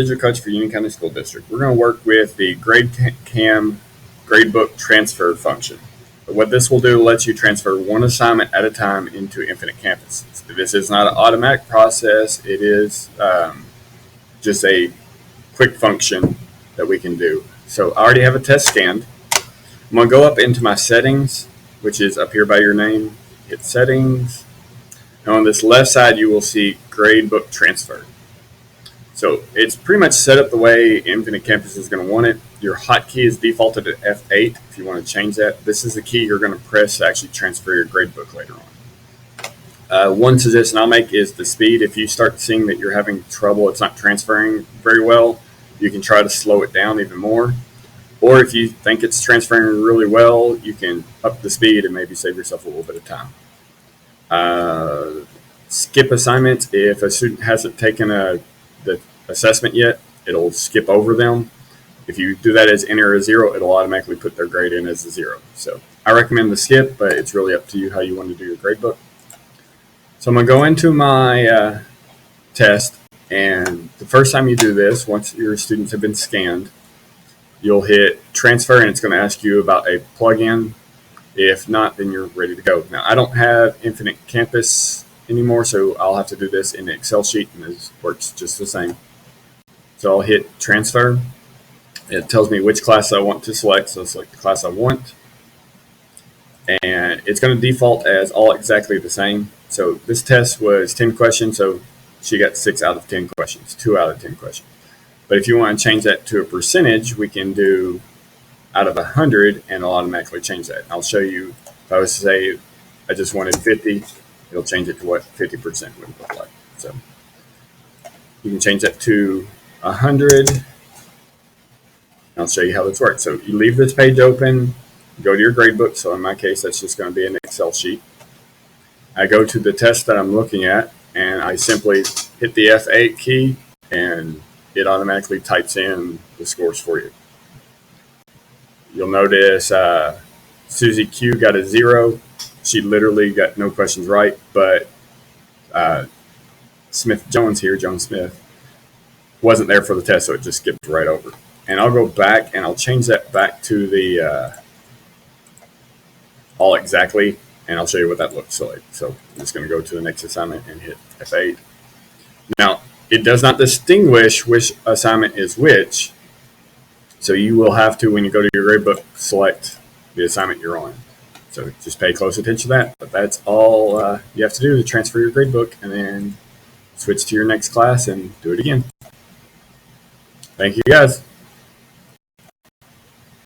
your coach for Union County School District. We're going to work with the Gradecam Gradebook transfer function. What this will do lets you transfer one assignment at a time into Infinite Campus. This is not an automatic process. It is just a quick function that we can do. So I already have a test scanned. I'm going to go up into my settings, which is up here by your name. Hit settings. And on this left side, you will see Gradebook transfer. So it's pretty much set up the way Infinite Campus is going to want it. Your hotkey is defaulted at F8 if you want to change that. This is the key you're going to press to actually transfer your gradebook later on. One suggestion I'll make is the speed. If you start seeing that you're having trouble, it's not transferring very well, you can try to slow it down even more. Or if you think it's transferring really well, you can up the speed and maybe save yourself a little bit of time. Skip assignments. If a student hasn't taken the assessment yet, it'll skip over them. If you do that as enter a 0, it'll automatically put their grade in as a 0. So I recommend the skip, but it's really up to you how you want to do your gradebook. So I'm going to go into my test, and the first time you do this, once your students have been scanned, you'll hit transfer, and it's going to ask you about a plugin. If not, then you're ready to go. Now, I don't have Infinite Campus anymore, so I'll have to do this in the Excel sheet, and it works just the same. So I'll hit transfer. It tells me which class I want to select, so I'll select the class I want. And it's going to default as all exactly the same. So this test was 10 questions, so she got 6 out of 10 questions, 2 out of 10 questions. But if you want to change that to a percentage, we can do out of 100, and it'll automatically change that. I'll show you, if I was to say I just wanted 50, it'll change it to what 50% would look like. So you can change that to 100. I'll show you how this works. So you leave this page open, go to your gradebook. So in my case, that's just going to be an Excel sheet. I go to the test that I'm looking at, and I simply hit the F8 key, and it automatically types in the scores for you. You'll notice Susie Q got a 0. She literally got no questions right, but Smith Jones here, Jones Smith, wasn't there for the test, so it just skipped right over. And I'll go back and I'll change that back to the all exactly, and I'll show you what that looks like. So I'm just going to go to the next assignment and hit F8. Now, it does not distinguish which assignment is which, so you will have to, when you go to your gradebook, select the assignment you're on. So just pay close attention to that. But that's all you have to do to transfer your gradebook, and then switch to your next class and do it again. Thank you, guys.